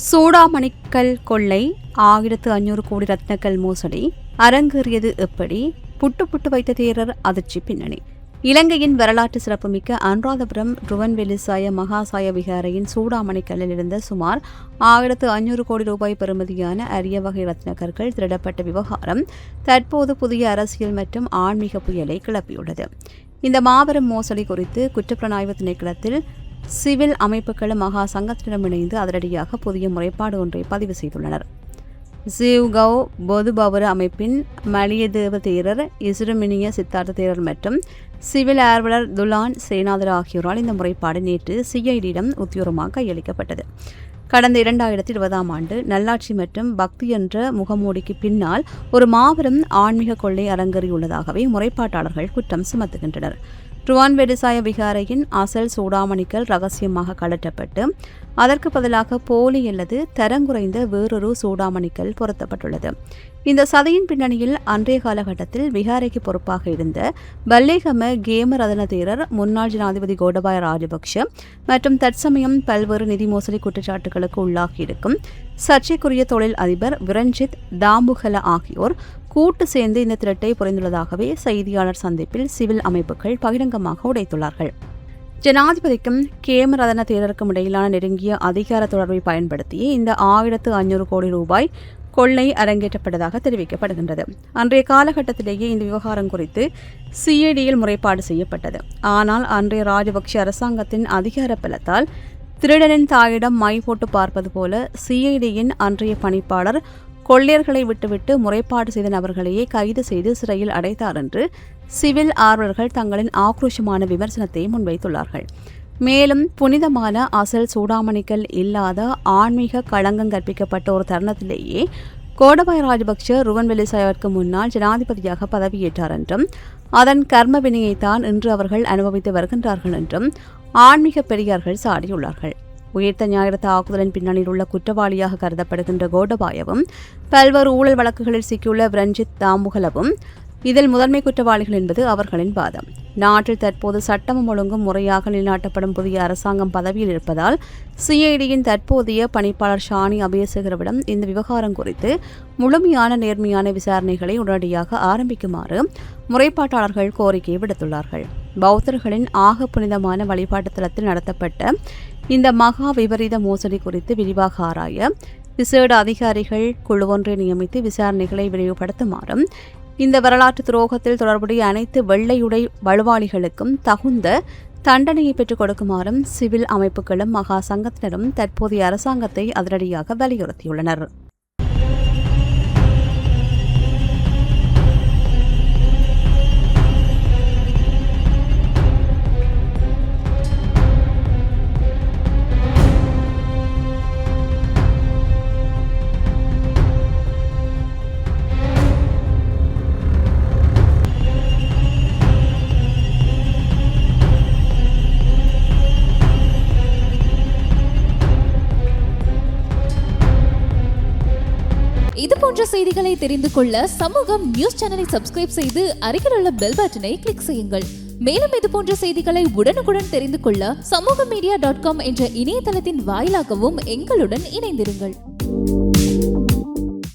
சூடாமணிக்கல் கொள்ளை 1500 கோடி ரத்னக்கல் மோசடி அரங்கேறியது எப்படி? புட்டு வைத்த தேரர் அதிர்ச்சி பின்னணி. இலங்கையின் வரலாற்று சிறப்புமிக்க அனுராதபுரம் ருவன்வெலிசாய மகாசாய விகாரையின் சூடாமணிக்கல்லில் இருந்த சுமார் 1500 கோடி ரூபாய் பெறுமதியான அரிய வகை ரத்னக்கற்கள் திருடப்பட்ட விவகாரம் தற்போது புதிய அரசியல் மற்றும் ஆன்மீக புயலை கிளப்பியுள்ளது. இந்த மாபெரும் மோசடி குறித்து குற்றப்புலனாய்வு திணைக்களத்தில் சிவில் அமைப்புகளும் மகா சங்கத்திடம் இணைந்து அதிரடியாக புதிய முறைப்பாடு ஒன்றை பதிவு செய்துள்ளனர். ஜீவ்கவ் பொதுபவர அமைப்பின் மலியதேவ தேரர், இசுருமினிய சித்தார்த்த தேரர் மற்றும் சிவில் ஆர்வலர் துலான் சேனாதர் ஆகியோரால் இந்த முறைப்பாடு நேற்று சிஐடியிடம் உத்தியோகமாக கையளிக்கப்பட்டது. கடந்த 2020ஆம் ஆண்டு நல்லாட்சி மற்றும் பக்தி என்ற முகமூடிக்கு பின்னால் ஒரு மாபெரும் ஆன்மீக கொள்ளை அரங்கேறியுள்ளதாகவே முறைப்பாட்டாளர்கள் குற்றம் சுமத்துகின்றனர். ருவான்வெலிசாய விகாரையின் அசல் சூடாமணிக்கல் ரகசியமாக கழற்றப்பட்டு அதற்கு பதிலாக போலி அல்லது தரங்குறைந்த வேறொரு சூடாமணிக்கல் பொருத்தப்பட்டுள்ளது. இந்த சதியின் பின்னணியில் அன்றைய காலகட்டத்தில் விகாரைக்கு பொறுப்பாக இருந்த பல்லேகம கேமரதன தேரர், முன்னாள் ஜனாதிபதி கோடபாய ராஜபக்ஷ மற்றும் தற்சமயம் பல்வேறு நிதி மோசடி குற்றச்சாட்டுகளுக்கு உள்ளாகியிருக்கும் சர்ச்சைக்குரிய தொழில் அதிபர் விரஞ்சித் தாம்புகல ஆகியோர் கூட்டு சேர்ந்து இந்த திரட்டை புரிந்துள்ளதாகவே செய்தியாளர் சந்திப்பில் சிவில் அமைப்புகள் பகிரங்கமாக உடைத்துள்ளார்கள். ஜனாதிபதிக்கும் கேமரதன தேரருக்கும் இடையிலான நெருங்கிய அதிகார தொடர்பை பயன்படுத்தி இந்த 1500 கோடி ரூபாய் கொள்ளை அரங்கேற்றப்பட்டதாக தெரிவிக்கப்படுகின்றது. அன்றைய காலகட்டத்திலேயே இந்த விவகாரம் குறித்து சிஐடியில் முறைப்பாடு செய்யப்பட்டது. ஆனால் அன்றைய ராஜபக்ஷ அரசாங்கத்தின் அதிகார பலத்தால் திருடனின் தாயிடம் மை போட்டு பார்ப்பது போல சிஐடியின் அன்றைய பணிப்பாளர் கொள்ளையர்களை விட்டுவிட்டு முறைப்பாடு செய்த நபர்களையே கைது செய்து சிறையில் அடைத்தார் என்று சிவில் ஆர்வலர்கள் தங்களின் ஆக்ரோஷமான விமர்சனத்தை முன்வைத்துள்ளார்கள். மேலும் புனிதமான அசல் சூடாமணிக்கல் இல்லாத ஆன்மீக களங்கம் கற்பிக்கப்பட்ட ஒரு தருணத்திலேயே கோடபாய ராஜபக்ஷ ருவன்வெலிசாயவிற்கு முன்னால் ஜனாதிபதியாக பதவியேற்றார் என்றும் அதன் கர்ம வினையைத்தான் இன்று அவர்கள் அனுபவித்து வருகின்றார்கள் என்றும் ஆன்மீக பெரியார்கள் சாடியுள்ளார்கள். உயிர்த்த ஞாயிறு தாக்குதலின் பின்னணியில் உள்ள குற்றவாளியாக கருதப்படுகின்ற கோடபாயவும் பல்வேறு ஊழல் வழக்குகளில் சிக்கியுள்ள விரஞ்சித் தாம்புகலவும் இதில் முதன்மை குற்றவாளிகள் என்பது அவர்களின் வாதம். நாட்டில் தற்போது சட்டமும் ஒழுங்கும் முறையாக நிலைநாட்டப்படும் புதிய அரசாங்கம் பதவியில் இருப்பதால் சிஐடியின் தற்போதைய பணிப்பாளர் ஷானி அபேசகரவிடம் இந்த விவகாரம் குறித்து முழுமையான நேர்மையான விசாரணைகளை உடனடியாக ஆரம்பிக்குமாறு முறைப்பாட்டாளர்கள் கோரிக்கை விடுத்துள்ளார்கள். பௌத்தர்களின் ஆக புனிதமான வழிபாட்டு தலத்தில் நடத்தப்பட்ட இந்த மகா விபரீத மோசடி குறித்து விரிவாக ஆராய விசேட அதிகாரிகள் குழு ஒன்றை நியமித்து விசாரணைகளை விரைவுபடுத்துமாறும் இந்த வரலாற்று துரோகத்தில் தொடர்புடைய அனைத்து வெள்ளையுடை வலுவாளிகளுக்கும் தகுந்த தண்டனையை பெற்றுக் கொடுக்குமாறும் சிவில் அமைப்புகளும் மகா சங்கத்தினரும் தற்போதைய அரசாங்கத்தை அதிரடியாக வலியுறுத்தியுள்ளனர். இது போன்ற செய்திகளை தெரிந்து கொள்ள சமூகம் நியூஸ் சேனலை சப்ஸ்கிரைப் செய்து அருகில் உள்ள பெல் பட்டனை கிளிக் செய்யுங்கள். மேலும் இது போன்ற செய்திகளை உடனுக்குடன் தெரிந்து கொள்ள சமூகமீடியா.com என்ற இணையதளத்தின் வாயிலாகவும் எங்களுடன் இணைந்திருங்கள்.